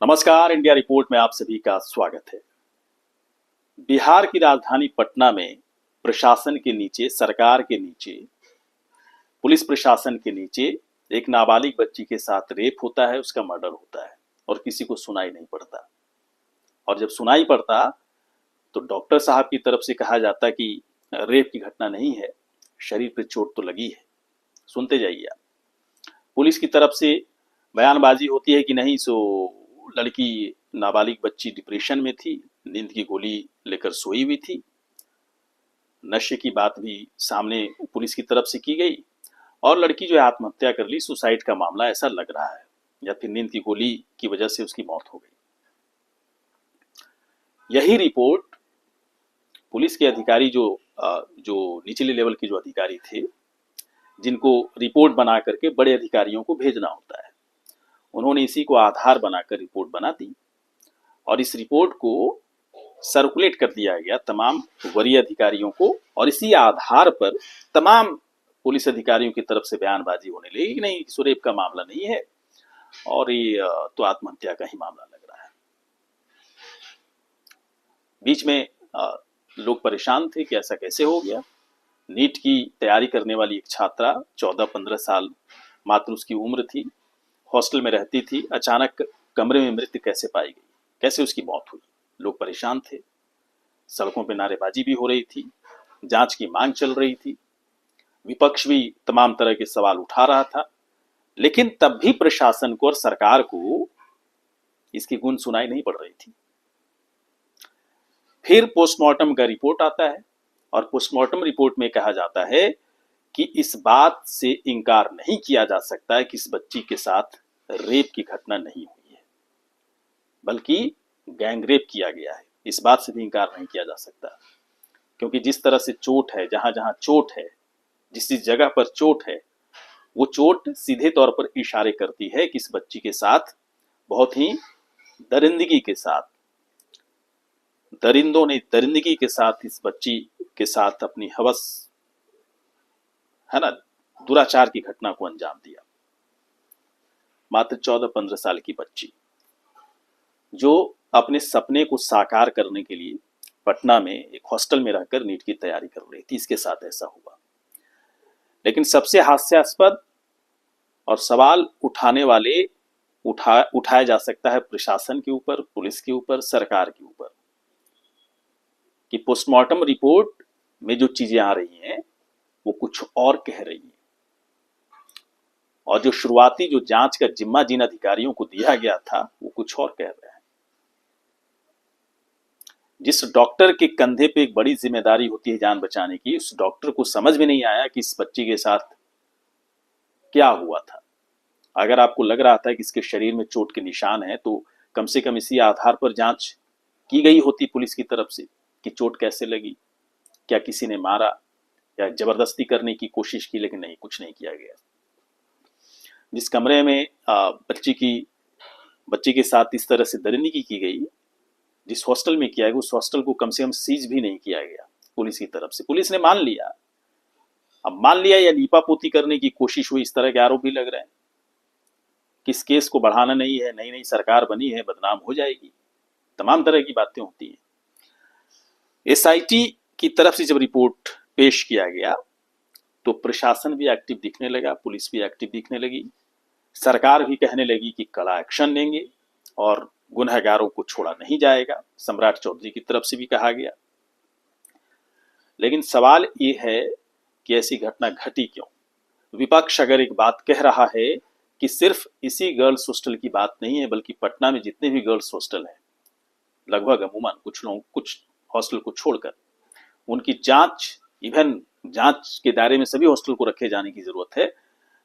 नमस्कार, India report में आप सभी का स्वागत है। बिहार की राजधानी पटना में प्रशासन के नीचे, सरकार के नीचे, पुलिस प्रशासन के नीचे एक नाबालिग बच्ची के साथ रेप होता है, उसका मर्डर होता है और किसी को सुनाई नहीं पड़ता। और जब सुनाई पड़ता तो डॉक्टर साहब की तरफ से कहा जाता कि रेप की घटना नहीं है, शरीर पर चोट तो लगी है। सुनते जाइए आप। पुलिस की तरफ से बयानबाजी होती है कि नहीं, सो लड़की नाबालिग बच्ची डिप्रेशन में थी, नींद की गोली लेकर सोई हुई थी। नशे की बात भी सामने पुलिस की तरफ से की गई और लड़की जो है आत्महत्या कर ली, सुसाइड का मामला ऐसा लग रहा है, या फिर नींद की गोली की वजह से उसकी मौत हो गई। यही रिपोर्ट पुलिस के अधिकारी जो निचले लेवल के जो अधिकारी थे, जिनको रिपोर्ट बना करके बड़े अधिकारियों को भेजना होता है, उन्होंने इसी को आधार बनाकर रिपोर्ट बना दी और इस रिपोर्ट को सर्कुलेट कर दिया गया तमाम वरीय अधिकारियों को। और इसी आधार पर तमाम पुलिस अधिकारियों की तरफ से बयानबाजी होने लगी कि नहीं, रेप का मामला नहीं है और ये तो आत्महत्या का ही मामला लग रहा है। बीच में लोग परेशान थे कि ऐसा कैसे हो गया। नीट की तैयारी करने वाली एक छात्रा, 14-15 साल मात्र उसकी उम्र थी, हॉस्टल में रहती थी, अचानक कमरे में मृत कैसे पाई गई, कैसे उसकी मौत हुई। लोग परेशान थे, सड़कों पर नारेबाजी भी हो रही थी, जांच की मांग चल रही थी, विपक्ष भी तमाम तरह के सवाल उठा रहा था, लेकिन तब भी प्रशासन को और सरकार को इसकी गूंज सुनाई नहीं पड़ रही थी। फिर पोस्टमार्टम का रिपोर्ट आता है और पोस्टमार्टम रिपोर्ट में कहा जाता है कि इस बात से इनकार नहीं किया जा सकता है कि इस बच्ची के साथ रेप की घटना नहीं हुई है, बल्कि गैंगरेप किया गया है। इस बात से भी इनकार नहीं किया जा सकता, क्योंकि जिस तरह से चोट है, जहां जहां चोट है, जिस जगह पर चोट है, वो चोट सीधे तौर पर इशारे करती है कि इस बच्ची के साथ बहुत ही दरिंदगी के साथ, दरिंदों ने दरिंदगी के साथ इस बच्ची के साथ अपनी हवस, है ना, दुराचार की घटना को अंजाम दिया। मात्र 14-15 साल की बच्ची जो अपने सपने को साकार करने के लिए पटना में एक हॉस्टल में रहकर नीट की तैयारी कर रही थी, इसके साथ ऐसा हुआ। लेकिन सबसे हास्यास्पद और सवाल उठाने वाले उठाया जा सकता है प्रशासन के ऊपर, पुलिस के ऊपर, सरकार के ऊपर, कि पोस्टमार्टम रिपोर्ट में जो चीजें आ रही हैं वो कुछ और कह रही हैं, और जो शुरुआती जो जांच का जिम्मा जिन अधिकारियों को दिया गया था वो कुछ और कह रहे हैं। जिस डॉक्टर के कंधे पे एक बड़ी जिम्मेदारी होती है जान बचाने की, उस डॉक्टर को समझ में नहीं आया कि इस बच्ची के साथ क्या हुआ था। अगर आपको लग रहा था कि इसके शरीर में चोट के निशान है, तो कम से कम इसी आधार पर जांच की गई होती पुलिस की तरफ से कि चोट कैसे लगी, क्या किसी ने मारा या जबरदस्ती करने की कोशिश की, लेकिन नहीं, कुछ नहीं किया गया। जिस कमरे में बच्ची के साथ इस तरह से दरिंदगी की गई, जिस हॉस्टल में किया गया, उस हॉस्टल को कम से कम सीज भी नहीं किया गया पुलिस की तरफ से। पुलिस ने मान लिया, अब मान लिया या लीपापोती करने की कोशिश हुई, इस तरह के आरोप भी लग रहे हैं कि इस केस को बढ़ाना नहीं है, नई नई सरकार बनी है, बदनाम हो जाएगी, तमाम तरह की बातें होती हैं। एसआईटी की तरफ से जब रिपोर्ट पेश किया गया तो प्रशासन भी एक्टिव दिखने लगा, पुलिस भी एक्टिव दिखने लगी, सरकार भी कहने लगी कि कड़ा एक्शन लेंगे और गुनहगारों को छोड़ा नहीं जाएगा। सम्राट चौधरी की तरफ से भी कहा गया। लेकिन सवाल ये है कि ऐसी घटना घटी क्यों। विपक्ष अगर एक बात कह रहा है कि सिर्फ इसी गर्ल्स हॉस्टल की बात नहीं है, बल्कि पटना में जितने भी गर्ल्स हॉस्टल हैं, लगभग अमूमन कुछ हॉस्टल को छोड़कर उनकी जांच, इवन जांच के दायरे में सभी हॉस्टल को रखे जाने की जरूरत है।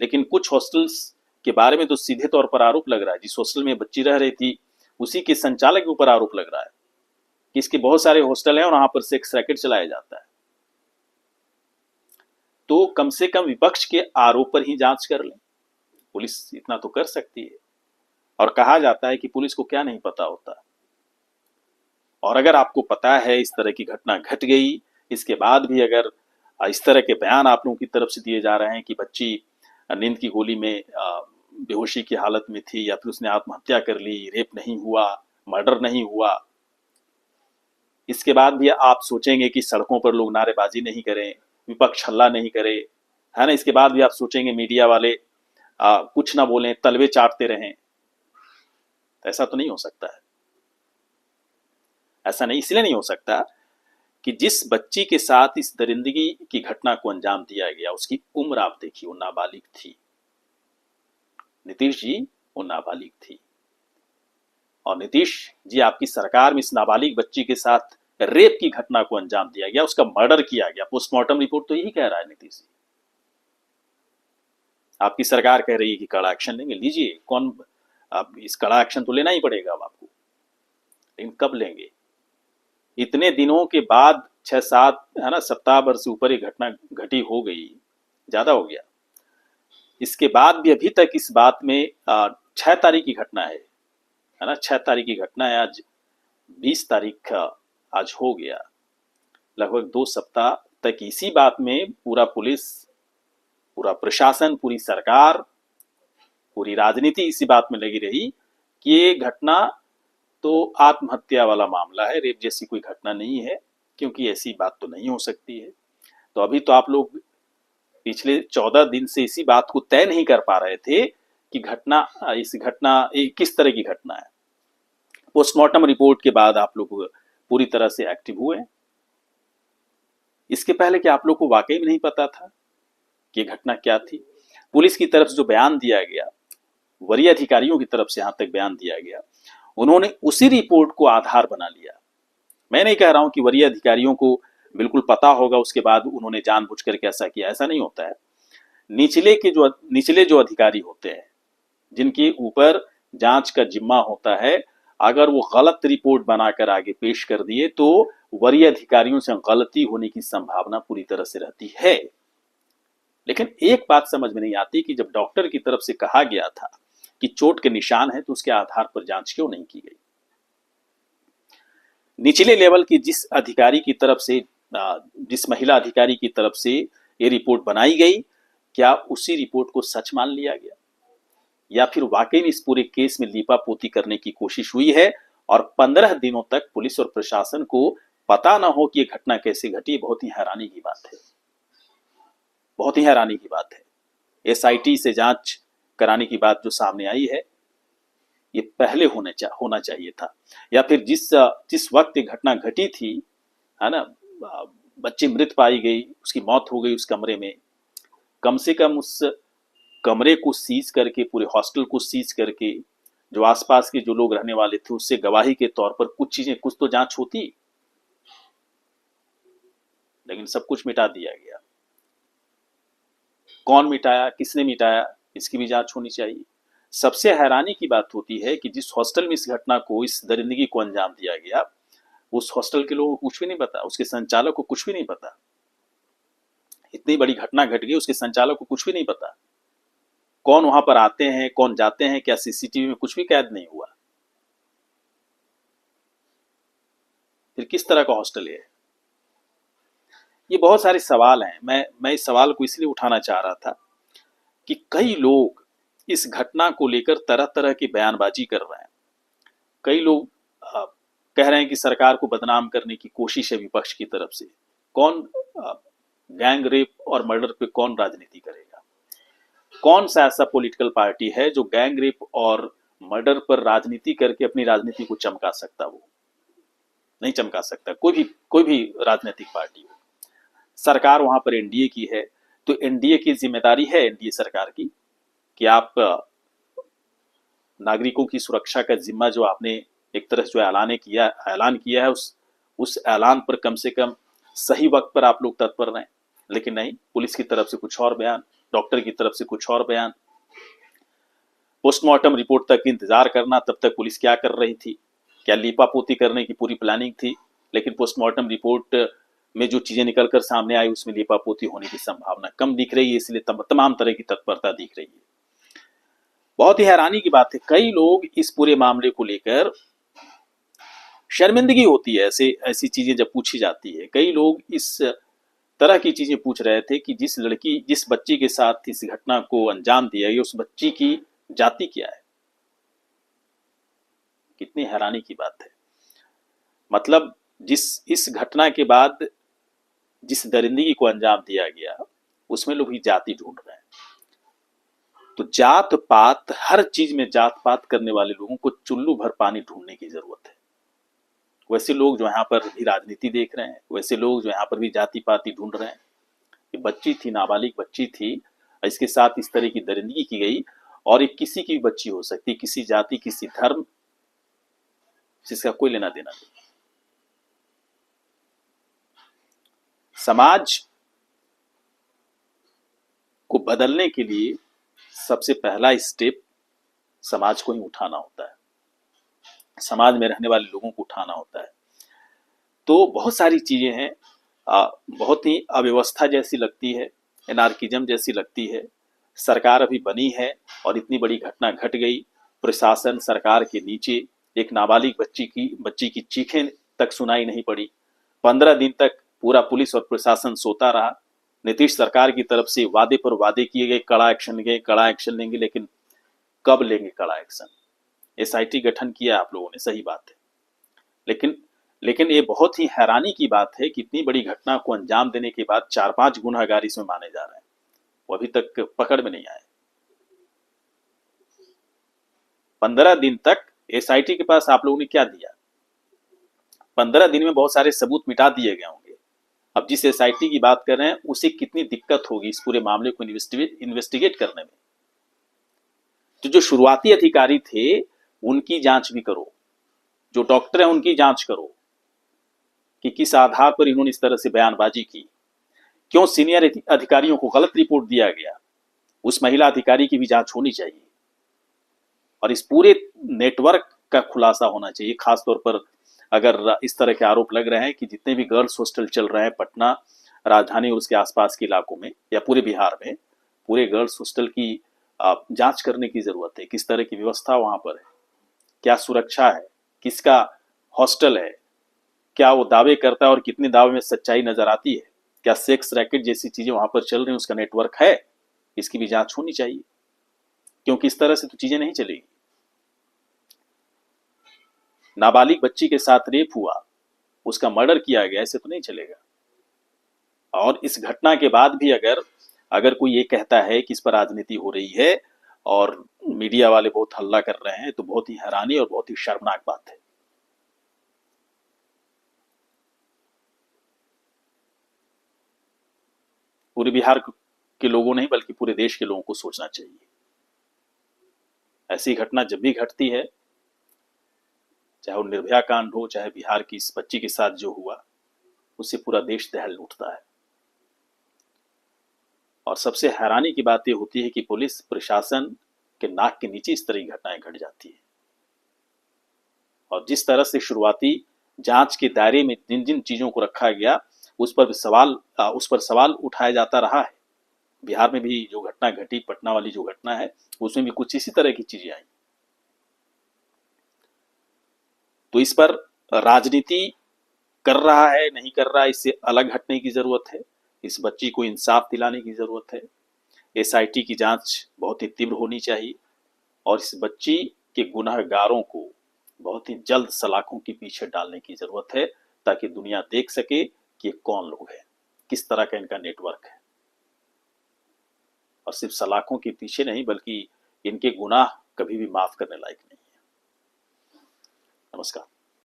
लेकिन कुछ हॉस्टल्स के बारे में तो सीधे तौर पर आरोप लग रहा है। जिस हॉस्टल में बच्ची रह रही थी, उसी के संचालक के ऊपर आरोप लग रहा है कि इसके बहुत सारे हॉस्टल हैं और वहां पर सेक्स रैकेट चलाया जाता है। तो कम से कम विपक्ष के आरोप पर ही जांच कर लें, पुलिस इतना तो कर सकती है। और कहा जाता है कि पुलिस को क्या नहीं पता होता। और अगर आपको पता है इस तरह की घटना घट गई, इसके बाद भी अगर इस तरह के बयान आप लोगों की तरफ से दिए जा रहे हैं कि बच्ची नींद की गोली में बेहोशी की हालत में थी या फिर उसने आत्महत्या कर ली, रेप नहीं हुआ, मर्डर नहीं हुआ, इसके बाद भी आप सोचेंगे कि सड़कों पर लोग नारेबाजी नहीं करें, विपक्ष हल्ला नहीं करे, है ना। इसके बाद भी आप सोचेंगे मीडिया वाले कुछ ना बोलें, तलवे चाटते रहें। तो ऐसा तो नहीं हो सकता है। ऐसा नहीं, इसलिए नहीं हो सकता कि जिस बच्ची के साथ इस दरिंदगी की घटना को अंजाम दिया गया, उसकी उम्र आप देखिए, वो नाबालिग थी। नीतीश जी वो नाबालिग थी, और नीतीश जी आपकी सरकार में इस नाबालिग बच्ची के साथ रेप की घटना को अंजाम दिया गया, उसका मर्डर किया गया। पोस्टमार्टम रिपोर्ट तो यही कह रहा है नीतीश जी। आपकी सरकार कह रही है कि कड़ा एक्शन लेंगे, लीजिए। कौन, आप इस कड़ा एक्शन तो लेना ही पड़ेगा अब आपको, लेकिन कब लेंगे? इतने दिनों के बाद, 6-7 है ना, सप्ताह भर से ऊपर ये घटना घटी हो गई, ज्यादा हो गया। इसके बाद भी अभी तक इस बात में 6 तारीख की घटना है ना, 6 तारीख की घटना है, आज 20 तारीख आज हो गया। लगभग 2 सप्ताह तक इसी बात में पूरा पुलिस, पूरा प्रशासन, पूरी सरकार, पूरी राजनीति इसी बात में लगी रही कि ये घटना तो आत्महत्या वाला मामला है, रेप जैसी कोई घटना नहीं है, क्योंकि ऐसी बात तो नहीं हो सकती है। तो अभी तो आप लोग पिछले 14 दिन से इसी बात को तय नहीं कर पा रहे थे कि घटना, इस घटना किस तरह की घटना है। पोस्टमार्टम रिपोर्ट के बाद आप लोग पूरी तरह से एक्टिव हुए। इसके पहले कि आप लोग को वाकई में नहीं पता था कि घटना क्या थी? पुलिस की तरफ से जो बयान दिया गया, वरीय अधिकारियों की तरफ से यहां तक बयान दिया गया, उन्होंने उसी रिपोर्ट को आधार बना लिया। मैं नहीं कह रहा हूं कि वरीय अधिकारियों को बिल्कुल पता होगा, उसके बाद उन्होंने जानबूझ करके ऐसा किया, ऐसा नहीं होता है। निचले जो अधिकारी होते हैं, जिनके ऊपर जांच का जिम्मा होता है, अगर वो गलत रिपोर्ट बनाकर आगे पेश कर दिए तो वरीय अधिकारियों से गलती होने की संभावना पूरी तरह से रहती है। लेकिन एक बात समझ में नहीं आती कि जब डॉक्टर की तरफ से कहा गया था कि चोट के निशान है, तो उसके आधार पर जांच क्यों नहीं की गई? निचले लेवल की जिस अधिकारी की तरफ से, जिस महिला अधिकारी की तरफ से ये रिपोर्ट बनाई गई, क्या उसी रिपोर्ट को सच मान लिया गया, या फिर वाकई में इस पूरे केस में लीपापोती करने की कोशिश हुई है और 15 दिनों तक पुलिस और प्रशासन को पता ना हो कि यह घटना कैसे घटी? बहुत ही हैरानी की बात है, बहुत ही हैरानी की बात है। एसआईटी से जांच कराने की बात जो सामने आई है, ये पहले होना चाहिए था, या फिर जिस वक्त ये घटना घटी थी, है ना, बच्ची मृत पाई गई, उसकी मौत हो गई उस कमरे में, कम से कम उस कमरे को सीज करके, पूरे हॉस्टल को सीज करके, जो आसपास के जो लोग रहने वाले थे उससे गवाही के तौर पर कुछ चीजें, कुछ तो जांच होती, लेकिन सब कुछ मिटा दिया गया। कौन मिटाया, किसने मिटाया, इसकी भी जांच होनी चाहिए। सबसे हैरानी की बात होती है कि जिस हॉस्टल में इस घटना को, इस दरिंदगी को अंजाम दिया गया, उस हॉस्टल के लोगों को कुछ भी नहीं पता, उसके संचालक को कुछ भी नहीं पता। इतनी बड़ी घटना घट गई, उसके संचालक को कुछ भी नहीं पता। कौन वहां पर आते हैं, कौन जाते हैं, क्या सीसीटीवी में कुछ भी कैद नहीं हुआ? फिर किस तरह का हॉस्टल है? ये बहुत सारे सवाल हैं। मैं इस सवाल को इसलिए उठाना चाह रहा था कि कई लोग इस घटना को लेकर तरह तरह की बयानबाजी कर रहे हैं। कई लोग कह रहे हैं कि सरकार को बदनाम करने की कोशिश है विपक्ष की तरफ से। कौन गैंग रेप और मर्डर पे कौन राजनीति करेगा? कौन सा ऐसा पॉलिटिकल पार्टी है जो गैंग रेप और मर्डर पर राजनीति करके अपनी राजनीति को चमका सकता? वो नहीं चमका सकता। कोई भी राजनीतिक पार्टी हो। सरकार वहां पर एनडीए की है, तो एनडीए की जिम्मेदारी है, एनडीए सरकार की, कि आप नागरिकों की सुरक्षा का जिम्मा जो आपने एक तरह से जो ऐलान किया है, उस ऐलान पर कम से कम सही वक्त पर आप लोग तत्पर रहें। लेकिन नहीं, पुलिस की तरफ से कुछ और बयान, डॉक्टर की तरफ से कुछ और बयान। पोस्टमार्टम रिपोर्ट तक इंतजार करना, तब तक पुलिस क्या कर रही थी? क्या लीपापोती करने की पूरी प्लानिंग थी? लेकिन पोस्टमार्टम रिपोर्ट में जो चीजें निकलकर सामने आई, उसमें लीपापोती होने की संभावना कम दिख रही है, इसलिए तमाम तरह की तत्परता दिख रही है। बहुत ही हैरानी की बात है, कई लोग इस पूरे मामले को लेकर, शर्मिंदगी होती है ऐसी चीजें जब पूछी जाती है। कई लोग इस तरह की चीजें पूछ रहे थे कि जिस बच्ची के साथ इस घटना को अंजाम दिया गया, उस बच्ची की जाति क्या है? कितनी हैरानी की बात है। मतलब इस घटना के बाद जिस दरिंदगी को अंजाम दिया गया, उसमें लोग ही जाति ढूंढ रहे हैं। तो जात पात, हर चीज में जात पात करने वाले लोगों को चुल्लू भर पानी ढूंढने की जरूरत है। वैसे लोग जो यहाँ पर भी राजनीति देख रहे हैं, वैसे लोग जो यहाँ पर भी जाति पाति ढूंढ रहे हैं। ये बच्ची थी, नाबालिग बच्ची थी, इसके साथ इस तरह की दरिंदगी की गई। और एक किसी की भी बच्ची हो सकती, किसी जाति, किसी धर्म, जिसका कोई लेना देना नहीं। समाज को बदलने के लिए सबसे पहला स्टेप समाज को ही उठाना होता है, समाज में रहने वाले लोगों को उठाना होता है। तो बहुत सारी चीजें हैं, बहुत ही अव्यवस्था जैसी लगती है, एनार्किज्म जैसी लगती है। सरकार अभी बनी है और इतनी बड़ी घटना घट गई, प्रशासन सरकार के नीचे, एक नाबालिग बच्ची की चीखें तक सुनाई नहीं पड़ी। 15 दिन तक पूरा पुलिस और प्रशासन सोता रहा। नीतीश सरकार की तरफ से वादे पर वादे किए गए, कड़ा एक्शन लेंगे, लेकिन कब लेंगे कड़ा एक्शन? एसआईटी गठन किया आप लोगों ने, सही बात है, लेकिन ये बहुत ही हैरानी की बात है कि इतनी बड़ी घटना को अंजाम देने के बाद 4-5 गुनहगार इसमें माने जा रहे हैं, वो अभी तक पकड़ में नहीं आए। 15 दिन तक एसआईटी के पास आप लोगों ने क्या दिया? 15 दिन में बहुत सारे सबूत मिटा दिए गए होंगे। अब जिस एसआईटी की बात कर रहे हैं, उसे कितनी दिक्कत होगी इस पूरे मामले को इन्वेस्टिगेट करने में। तो जो शुरुआती अधिकारी थे उनकी जांच भी करो, जो डॉक्टर है उनकी जांच करो कि किस आधार पर इन्होंने इस तरह से बयानबाजी की, क्यों सीनियर अधिकारियों को गलत रिपोर्ट दिया गया। उस महिला अधिकारी की भी जांच होनी चाहिए और इस पूरे नेटवर्क का खुलासा होना चाहिए। खासतौर पर अगर इस तरह के आरोप लग रहे हैं कि जितने भी गर्ल्स हॉस्टल चल रहे हैं पटना राजधानी और उसके आसपास के इलाकों में या पूरे बिहार में, पूरे गर्ल्स हॉस्टल की जांच करने की जरूरत है। किस तरह की व्यवस्था वहां पर है, क्या सुरक्षा है, किसका हॉस्टल है, क्या वो दावे करता है और कितने दावे में सच्चाई नजर आती है, क्या सेक्स रैकेट जैसी चीजें वहां पर चल रही हैं, उसका नेटवर्क है, इसकी भी जांच होनी चाहिए। क्योंकि इस तरह से तो चीजें नहीं चलेगी। नाबालिग बच्ची के साथ रेप हुआ, उसका मर्डर किया गया, ऐसे तो नहीं चलेगा। और इस घटना के बाद भी अगर कोई ये कहता है कि इस पर राजनीति हो रही है और मीडिया वाले बहुत हल्ला कर रहे हैं, तो बहुत ही हैरानी और बहुत ही शर्मनाक बात है। पूरे बिहार के लोगों नहीं बल्कि पूरे देश के लोगों को सोचना चाहिए। ऐसी घटना जब भी घटती है, चाहे वो निर्भया कांड हो, चाहे बिहार की इस बच्ची के साथ जो हुआ, उससे पूरा देश दहल उठता है। और सबसे हैरानी की बात यह होती है कि पुलिस प्रशासन के नाक के नीचे इस तरह की घटनाएं घट जाती है। और जिस तरह से शुरुआती जांच के दायरे में जिन जिन चीजों को रखा गया, उस पर सवाल उठाया जाता रहा है। बिहार में भी जो घटना घटी, पटना वाली जो घटना है, उसमें भी कुछ इसी तरह की चीजें आई। तो इस पर राजनीति कर रहा है नहीं कर रहा है, इससे अलग हटने की जरूरत है। इस बच्ची को इंसाफ दिलाने की जरूरत है। एसआईटी की जांच बहुत ही तीव्र होनी चाहिए और इस बच्ची के गुनहगारों को बहुत ही जल्द सलाखों के पीछे डालने की जरूरत है, ताकि दुनिया देख सके कि ये कौन लोग हैं, किस तरह का इनका नेटवर्क है। और सिर्फ सलाखों के पीछे नहीं, बल्कि इनके गुनाह कभी भी माफ करने लायक नहीं है। नमस्कार।